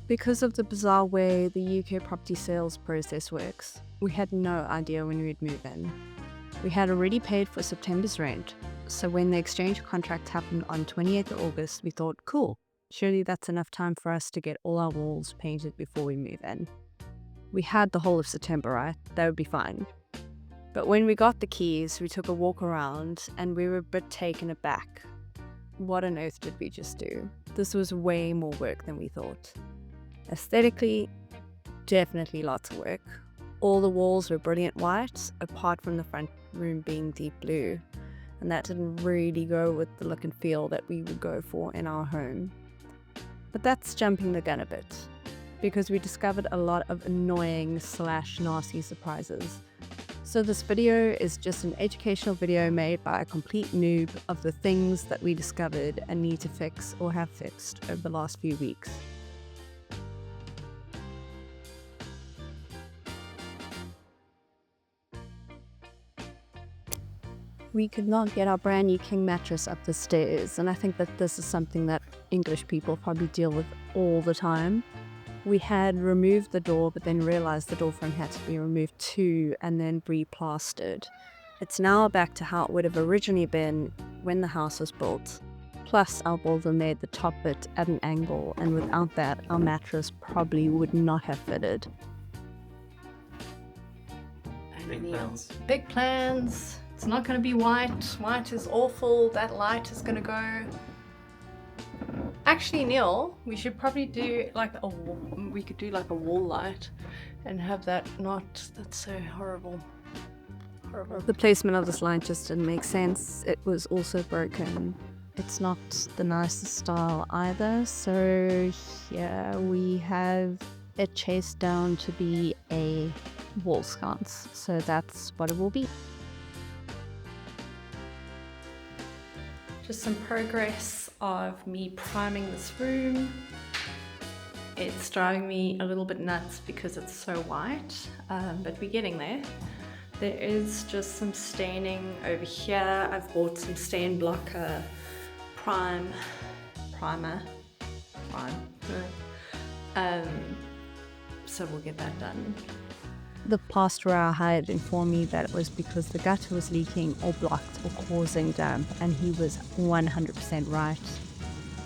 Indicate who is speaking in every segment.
Speaker 1: Because of the bizarre way the UK property sales process works, we had no idea when we'd move in. We had already paid for September's rent, so when the exchange contract happened on 28th of August, we thought, cool, surely that's enough time for us to get all our walls painted before we move in. We had the whole of September, right? That would be fine. But when we got the keys, we took a walk around and we were a bit taken aback. What on earth did we just do? This was way more work than we thought. Aesthetically, definitely lots of work. All the walls were brilliant white, apart from the front room being deep blue, and that didn't really go with the look and feel that we would go for in our home. But that's jumping the gun a bit, because we discovered a lot of annoying / nasty surprises. So this video is just an educational video made by a complete noob of the things that we discovered and need to fix or have fixed over the last few weeks. We could not get our brand new king mattress up the stairs, and I think that this is something that English people probably deal with all the time. We had removed the door, but then realized the door frame had to be removed too, and then replastered. It's now back to how it would have originally been when the house was built. Plus, our boulder made the top bit at an angle, and without that, our mattress probably would not have fitted.
Speaker 2: Big plans. It's not going to be white. White is awful. That light is going to go. Actually, Neil, we should probably do like a wall light and have that not. That's so horrible.
Speaker 1: The placement of this light just didn't make sense. It was also broken. It's not the nicest style either. So here we have it chased down to be a wall sconce. So that's what it will be.
Speaker 2: Just some progress of me priming this room. It's driving me a little bit nuts because it's so white, but we're getting there. There is just some staining over here. I've bought some stain blocker primer. So we'll get that done.
Speaker 1: The plasterer had informed me that it was because the gutter was leaking or blocked or causing damp, and he was 100% right.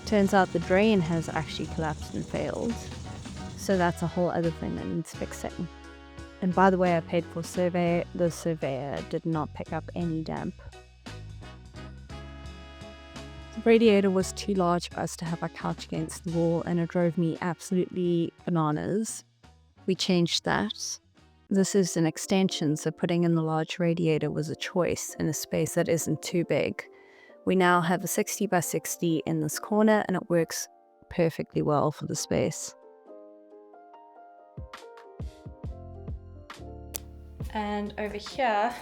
Speaker 1: Turns out the drain has actually collapsed and failed, so that's a whole other thing that needs fixing. And by the way, I paid for a survey. The surveyor did not pick up any damp. The radiator was too large for us to have our couch against the wall, and it drove me absolutely bananas. We changed that. This is an extension, so putting in the large radiator was a choice in a space that isn't too big. We now have a 60 by 60 in this corner, and it works perfectly well for the space.
Speaker 2: And over here,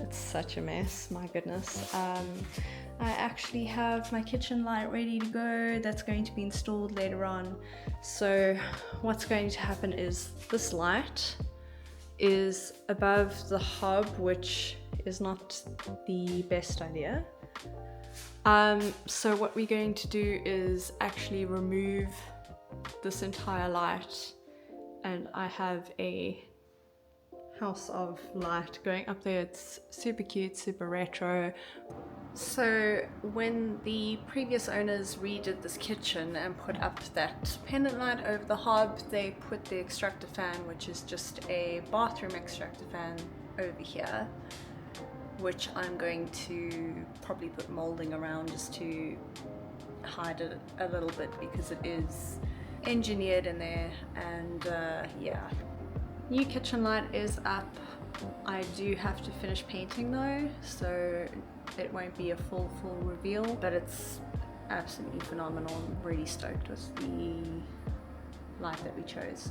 Speaker 2: it's such a mess, my goodness. I actually have my kitchen light ready to go. That's going to be installed later on. So what's going to happen is this light is above the hob, which is not the best idea. So what we're going to do is actually remove this entire light, and I have a house of light going up there. It's super cute, super retro. So when the previous owners redid this kitchen and put up that pendant light over the hob, they put the extractor fan, which is just a bathroom extractor fan, over here, which I'm going to probably put molding around just to hide it a little bit, because it is engineered in there. And yeah, new kitchen light is up. I do have to finish painting though, so it won't be a full reveal, but it's absolutely phenomenal. I'm really stoked with the light that we chose.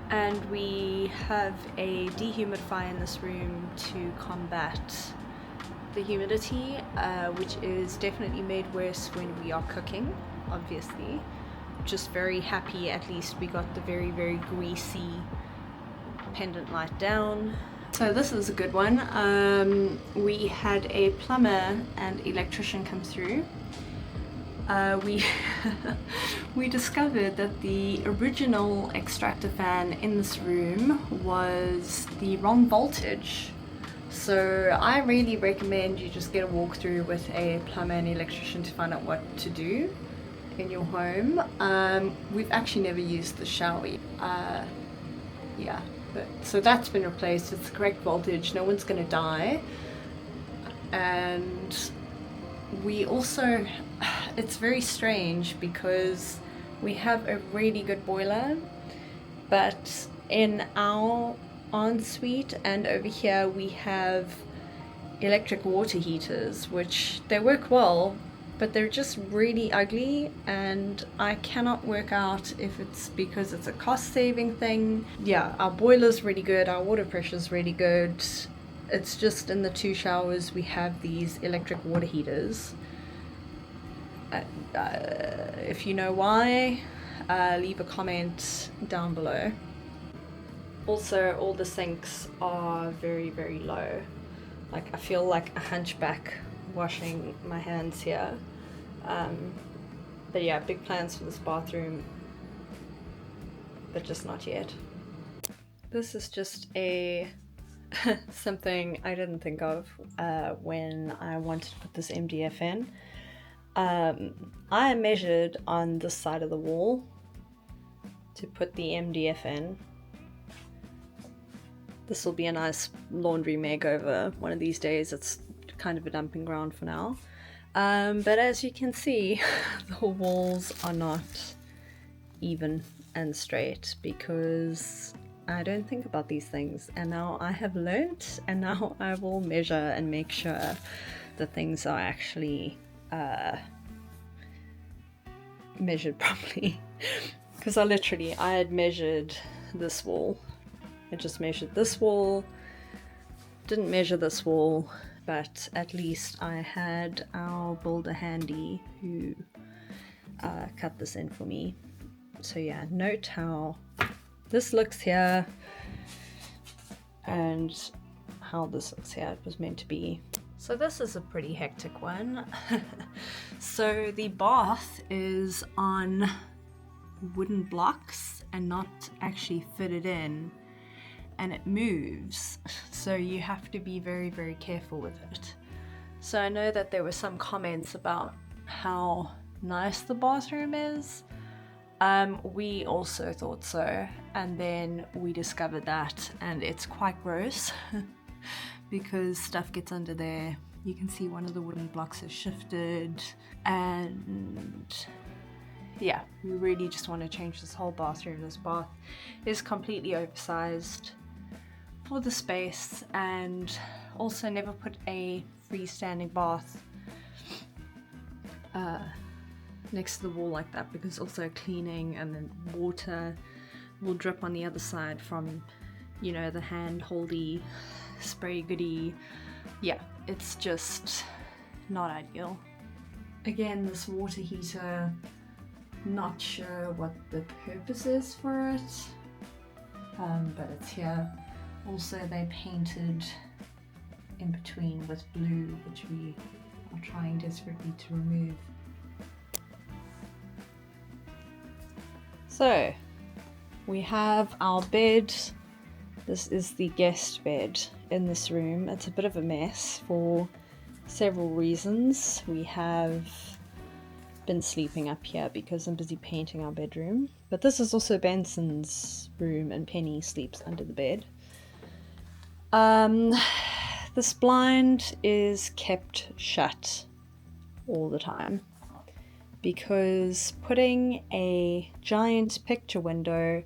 Speaker 2: And we have a dehumidifier in this room to combat the humidity, which is definitely made worse when we are cooking, obviously. Just very happy at least we got the very, very greasy pendant light down. So this is a good one. We had a plumber and electrician come through, we we discovered that the original extractor fan in this room was the wrong voltage. So I really recommend you just get a walkthrough with a plumber and electrician to find out what to do in your home. We've actually never used the shower. Yeah, but so that's been replaced. It's the correct voltage. No one's gonna die. And we also, it's very strange because we have a really good boiler, but in our ensuite and over here we have electric water heaters, which they work well, but they're just really ugly, and I cannot work out if it's because it's a cost-saving thing. Yeah, our boiler's really good, our water pressure's really good. It's just in the 2 showers we have these electric water heaters. If you know why, leave a comment down below. Also, all the sinks are very, very low. Like, I feel like a hunchback washing my hands here. But yeah, big plans for this bathroom, but just not yet. This is just a something I didn't think of when I wanted to put this MDF in. I measured on this side of the wall to put the MDF in. This will be a nice laundry makeover one of these days. It's kind of a dumping ground for now. But as you can see, the walls are not even and straight because I don't think about these things. And now I have learnt, and now I will measure and make sure that things are actually measured properly. Because I had measured this wall. I just measured this wall, didn't measure this wall, but at least I had our builder handy who cut this in for me. So yeah, note how this looks here and how this looks here. It was meant to be. So this is a pretty hectic one. So the bath is on wooden blocks and not actually fitted in, and it moves, so you have to be very, very careful with it. So I know that there were some comments about how nice the bathroom is. We also thought so, and then we discovered that, and it's quite gross because stuff gets under there. You can see one of the wooden blocks has shifted, and yeah, we really just want to change this whole bathroom. This bath is completely oversized for the space, and also never put a freestanding bath next to the wall like that, because also cleaning and then water will drip on the other side from, you know, the hand-holdy spray goodie. Yeah, it's just not ideal. Again, this water heater, not sure what the purpose is for it, but it's here. Also, they painted in between with blue, which we are trying desperately to remove. So, we have our bed. This is the guest bed in this room. It's a bit of a mess for several reasons. We have been sleeping up here because I'm busy painting our bedroom. But this is also Benson's room, and Penny sleeps under the bed. This blind is kept shut all the time because putting a giant picture window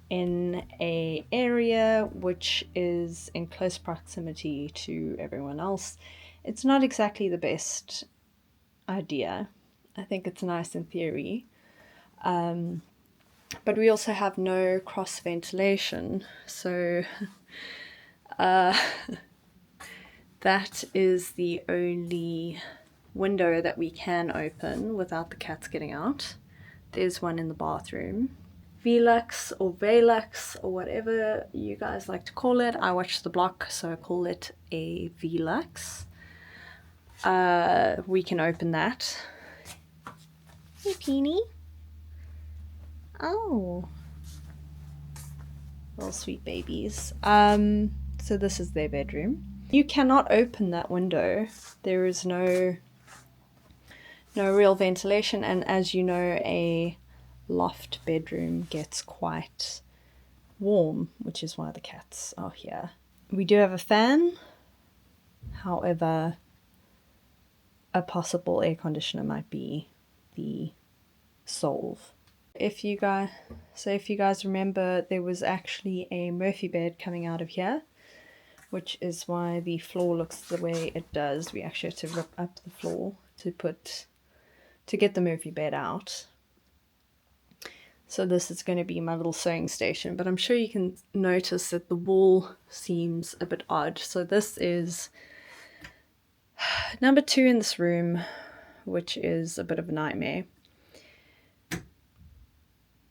Speaker 2: in a area which is in close proximity to everyone else, it's not exactly the best idea. I think it's nice in theory, but we also have no cross ventilation, so that is the only window that we can open without the cats getting out. There's one in the bathroom. Velux or Velux or whatever you guys like to call it. I watch The Block, so I call it a Velux. We can open that.
Speaker 1: Hey, Peony. Oh. Little sweet babies. So this is their bedroom. You cannot open that window. There is no real ventilation, and as you know, a loft bedroom gets quite warm, which is why the cats are here. We do have a fan. However, a possible air conditioner might be the solve. If you guys remember, there was actually a Murphy bed coming out of here, which is why the floor looks the way it does. We actually had to rip up the floor to get the Murphy bed out. So this is going to be my little sewing station, but I'm sure you can notice that the wall seems a bit odd. So this is number 2 in this room, which is a bit of a nightmare,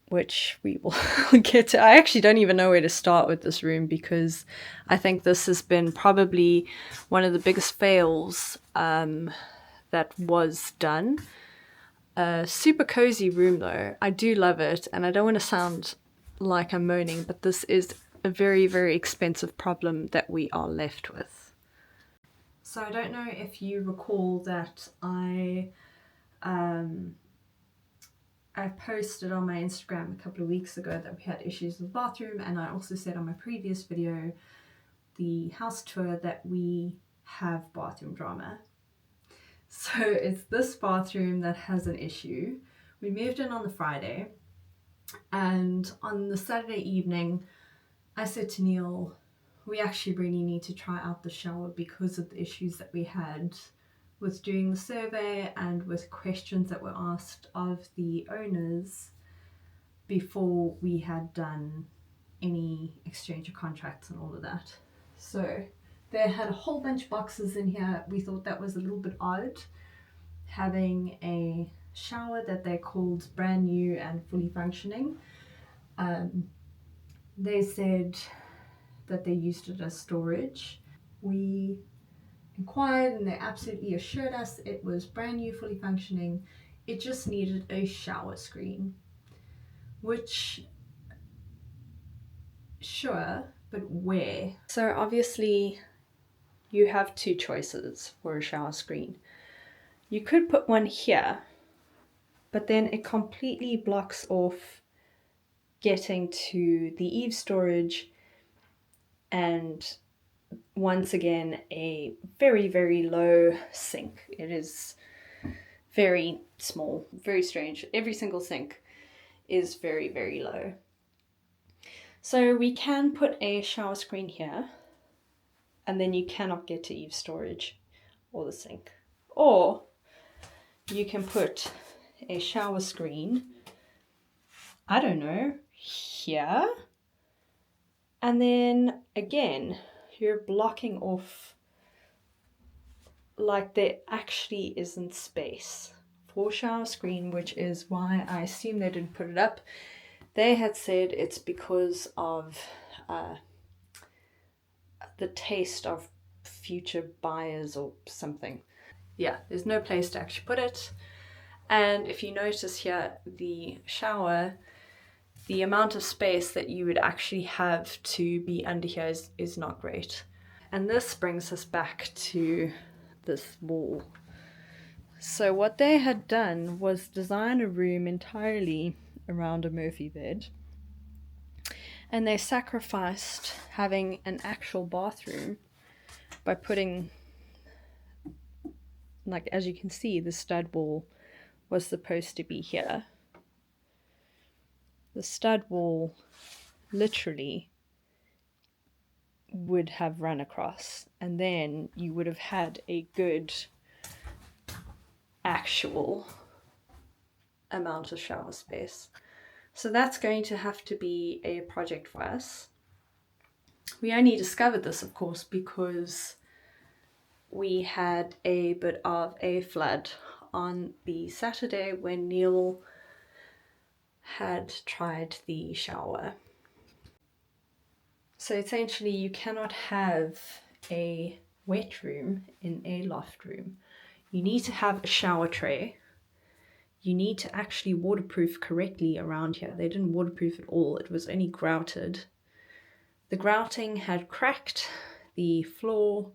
Speaker 1: which we will get to. I actually don't even know where to start with this room, because I think this has been probably one of the biggest fails that was done. Super cozy room though. I do love it, and I don't want to sound like I'm moaning, but this is a very, very expensive problem that we are left with. So I don't know if you recall that I posted on my Instagram a couple of weeks ago that we had issues with the bathroom, and I also said on my previous video, the house tour, that we have bathroom drama. So it's this bathroom that has an issue. We moved in on the Friday, and on the Saturday evening I said to Neil, we actually really need to try out the shower because of the issues that we had with doing the survey and with questions that were asked of the owners before we had done any exchange of contracts and all of that. So they had a whole bunch of boxes in here. We thought that was a little bit odd, having a shower that they called brand new and fully functioning. They said that they used it as storage. We inquired and they absolutely assured us it was brand new, fully functioning. It just needed a shower screen, which, sure, but where? So obviously you have 2 choices for a shower screen. You could put one here, but then it completely blocks off getting to the eave storage, and once again a very, very low sink. It is very small, very strange. Every single sink is very, very low. So we can put a shower screen here, and then you cannot get to eave storage or the sink. Or you can put a shower screen, I don't know, here, and then again you're blocking off, like there actually isn't space for shower screen, which is why I assume they didn't put it up. They had said it's because of the taste of future buyers or something. Yeah, there's no place to actually put it. And if you notice here, the shower, the amount of space that you would actually have to be under here is not great. And this brings us back to this wall. So what they had done was design a room entirely around a Murphy bed, and they sacrificed having an actual bathroom by putting, like, as you can see, the stud wall was supposed to be here. The stud wall literally would have run across, and then you would have had a good actual amount of shower space. So that's going to have to be a project for us. We only discovered this, of course, because we had a bit of a flood on the Saturday when Neil had tried the shower. So essentially you cannot have a wet room in a loft room. You need to have a shower tray.
Speaker 2: you need to actually waterproof correctly around here. They didn't waterproof at all. It was only grouted. The grouting had cracked, the floor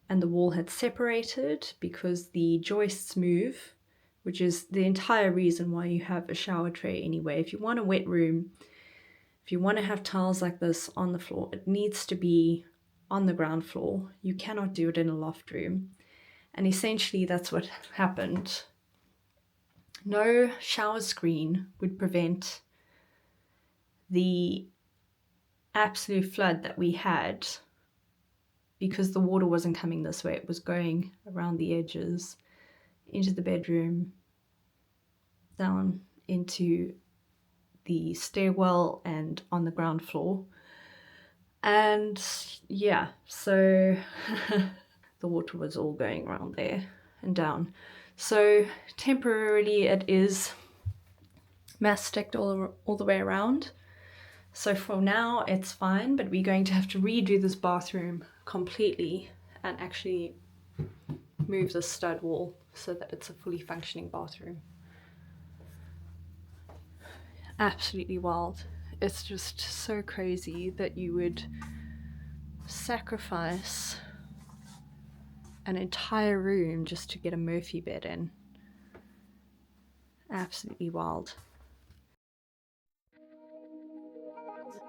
Speaker 2: and the wall had separated because the joists move, which is the entire reason why you have a shower tray anyway. If you want a wet room, if you want to have tiles like this on the floor, it needs to be on the ground floor. You cannot do it in a loft room. And essentially that's what happened. No shower screen would prevent the absolute flood that we had, because the water wasn't coming this way. It was going around the edges, into the bedroom, down into the stairwell and on the ground floor. And yeah, so the water was all going around there and down. So temporarily it is masticed all the way around. So for now it's fine, but we're going to have to redo this bathroom completely and actually move the stud wall so that it's a fully functioning bathroom. Absolutely wild. It's just so crazy that you would sacrifice an entire room just to get a Murphy bed in. Absolutely wild.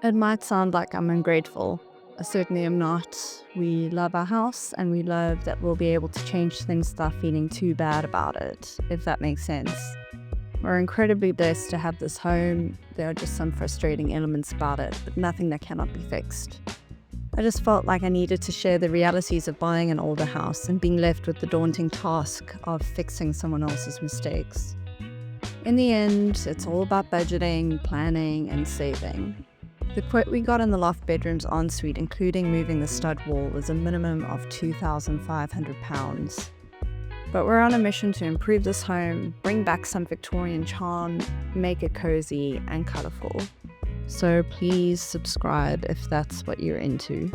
Speaker 1: It might sound like I'm ungrateful. I certainly am not. We love our house and we love that we'll be able to change things without feeling too bad about it, if that makes sense. We're incredibly blessed to have this home. There are just some frustrating elements about it, but nothing that cannot be fixed. I just felt like I needed to share the realities of buying an older house and being left with the daunting task of fixing someone else's mistakes. In the end, it's all about budgeting, planning, and saving. The quote we got in the loft bedroom's ensuite, including moving the stud wall, was a minimum of £2,500. But we're on a mission to improve this home, bring back some Victorian charm, make it cozy and colourful. So please subscribe if that's what you're into.